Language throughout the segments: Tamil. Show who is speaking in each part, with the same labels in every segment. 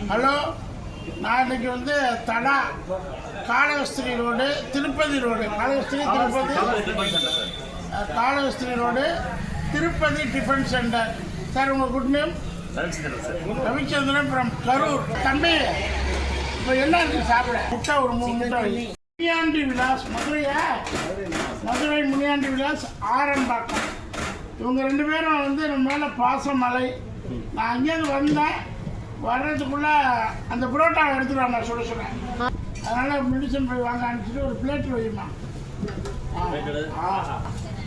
Speaker 1: ஹலோ, நான் இன்னைக்கு Tada Kalahasti road, Tirupati road, Kalahasti road, Tirupati tiffin centre. Sir, உங்கள் good name? Ravichandran from Karur. தம்பி, இப்போ என்ன இருக்குது சாப்பிட? முட்டை ஒரு 3 முட்டை. முனியாண்டி விலாஸ், மதுரையா? மதுரை முனியாண்டி விலாஸ், ஆரம்பாக்கம். இவங்க 2 பேரும் நம்ம மேலே பாசமலை. நான் அங்கேருந்து வந்தேன். வர்றதுக்குள்ளே அந்த புரோட்டாவை எடுத்துருவாங்க, நான் சொல்ல. அதனால் மெடிசன் போய் வாங்க அனுப்பிச்சிட்டு ஒரு பிளேட் வையுமா.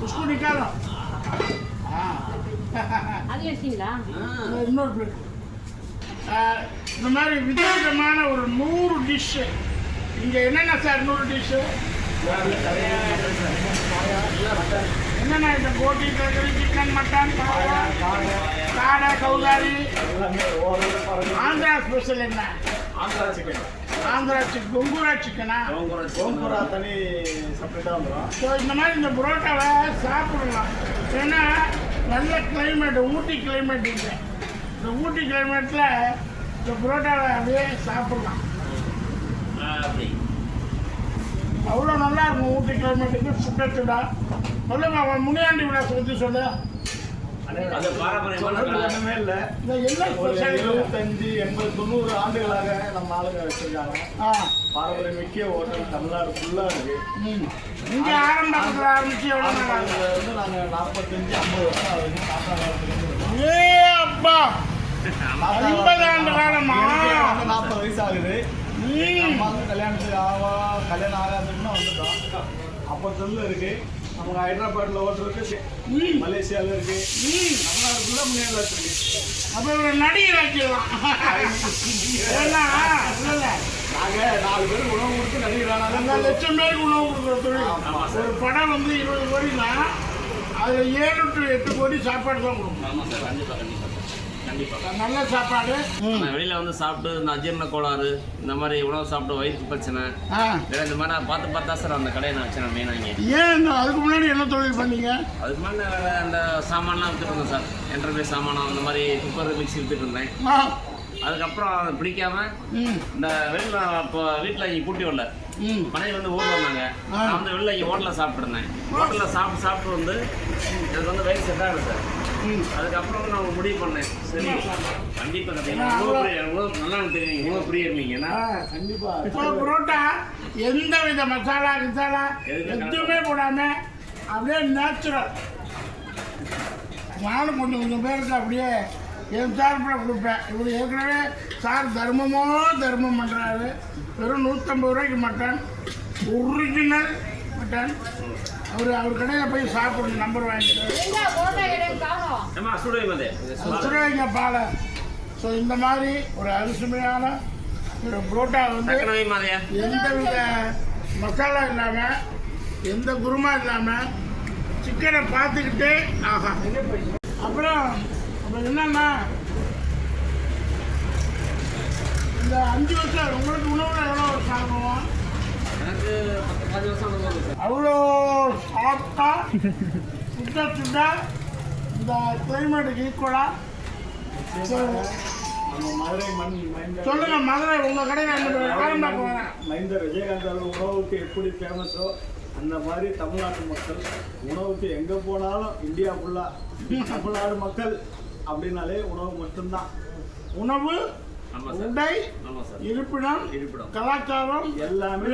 Speaker 1: உஸ்கு நிக்காலும் இன்னொரு பிளேட். இந்த மாதிரி விதவிதமான ஒரு 100 டிஷ்ஷு. இங்கே என்னென்ன சார் 100 டிஷ்ஷு? என்னென்ன இந்த போட்டி, கறி, சிக்கன், மட்டன், காடை, கௌதாரி. ஆந்திரா ஸ்பெஷல் என்ன? ஆந்திரா சிக்கன், கொங்கூரா சிக்கனா?
Speaker 2: கோங்கூரா தனி செப்பரேட்டாக வந்துடும்.
Speaker 1: ஸோ இந்த மாதிரி இந்த புரோட்டாவை சாப்பிடலாம். ஏன்னா நல்ல கிளைமேட், ஊட்டி கிளைமேட். இந்த ஊட்டி கிளைமேட்டில் இந்த புரோட்டாவை அப்படியே சாப்பிடலாம். அவ்வளோ நல்லா இருக்கும் ஊட்டி கிளைமேட்டுக்கு. சுட சுடா சொல்லுங்க. முனியாண்டி விலாஸ் பற்றி சொல்லு.
Speaker 2: ஒன்றுமே இல்லை.
Speaker 1: என்ன
Speaker 2: 75, 80, 90 ஆண்டுகளாக நம்ம ஆளுங்க வச்சிருக்காங்க. பாரம்பரிய மிக்க ஹோட்டல் தமிழ்நாடு ஃபுல்லாக இருக்கு.
Speaker 1: இங்கே ஆரம்பத்தில் ஆரம்பிச்சு எவ்வளோ
Speaker 2: நாங்கள் 45, 50 வருஷம் ஆகுது.
Speaker 1: ஏ அப்பா, 50 ஆண்டு காலமா?
Speaker 2: 40 வயசு ஆகுது. கல்யாணம் ஆகாதுன்னு வந்துட்டோம். அப்போ சொல்லு இருக்கு. நமக்கு ஹைதராபாத்ல ஹோட்டல் இருக்கு, மலேசியாவில் இருக்கு, தமிழ்நாடு ஃபுல்லாக முன்னேறல இருக்கு.
Speaker 1: அப்போ ஒரு நடிகர் ஆக்கிடலாம்.
Speaker 2: நாங்கள் 4 பேருக்கு உணவு கொடுத்து நடிகரான
Speaker 1: 2 லட்சம் பேருக்கு உணவு கொடுக்குற தொழில். ஒரு படம் 20 கோடினா அதில் 7 to 8 கோடி சாப்பாடு தான் கொடுக்கணும். நல்ல சாப்பாடு.
Speaker 3: வெளியில சாப்பிட்டு இந்த அஜீரண கோளாறு, இந்த மாதிரி உணவு சாப்பிட்டு வயிற்று பிரச்சனை, இந்த மாதிரி நான் பார்த்து சார் அந்த கடையை நான் வச்சேன் மெயினாக. இங்கே
Speaker 1: ஏன் அதுக்கு முன்னாடி என்ன தொழில் பண்ணீங்க?
Speaker 3: அதுக்கு முன்னாடி அந்த சாமான்லாம் வித்துட்டு இருந்தேன் சார். என்டர்பிரைஸ் சாமானம், அந்த மாதிரி குக்கர், மிக்ஸி வித்துட்டு இருந்தேன். அதுக்கப்புறம் அதை பிடிக்காம இந்த வெளியில் இப்போ வீட்டில் இங்கே கூட்டி வரல, மனைவி ஊரில் வந்தாங்க. நான் வெளில இங்கே ஹோட்டலில் சாப்பிட்டு இருந்தேன். ஹோட்டலில் சாப்பிட்டு எனக்கு வயிறு செட் ஆகலை சார். அதுக்கப்புறம் நான் முடிவு பண்ணேன், சரி கண்டிப்பாக கற்றுக்கலாம். உணவு நல்லா தெரியும், உணவு பிரியர்னீங்கன்னா
Speaker 1: கண்டிப்பாக. இப்போ புரோட்டா எந்த வித மசாலா எதுவுமே போடாமல் அப்படியே நேச்சுரல். நானும் கொஞ்சம் பேருக்கு அப்படியே என் சார்பில் கொடுப்பேன். இப்படி ஏற்கனவே சார் தர்மம் பண்ணுறாரு. வெறும் 150 ரூபாய்க்கு மட்டன், ஒரிஜினல் மட்டன். அவர் கடையில் போய் சாப்பிடணும், நம்பர் வாங்கிட்டு சுடுவைங்க பாலை. ஸோ இந்த மாதிரி ஒரு அரிசுமையான ஒரு புரோட்டா எந்த வித மசாலா இல்லாமல், எந்த குருமா இல்லாமல், சிக்கனை பார்த்துக்கிட்டே ஆகா. அப்புறம் என்னன்னா, இந்த 5 வருஷம் உங்களுக்கு உணவுல எவ்வளோ வருஷம் ஆகும்?
Speaker 3: எனக்கு 10 வருஷம்.
Speaker 1: அவ்வளோ சாப்பிட்டா சுட்டா இந்த கிளைமேட்டுக்கு ஈக்குவலா.
Speaker 2: மதுரை
Speaker 1: சொல்லுங்க. மதுரை உங்க கடையில்
Speaker 2: மைந்தர் விஜயகாந்த் உணவுக்கு எப்படி ஃபேமஸோ அந்த மாதிரி தமிழ்நாட்டு மக்கள் உணவுக்கு எங்கே போனாலும் இந்தியா ஃபுல்லாக தமிழ்நாடு மக்கள் அப்படின்னாலே உணவு மட்டும்தான்.
Speaker 1: உணவு, உடை, இருப்பிடம், கலாச்சாரம் எல்லாமே.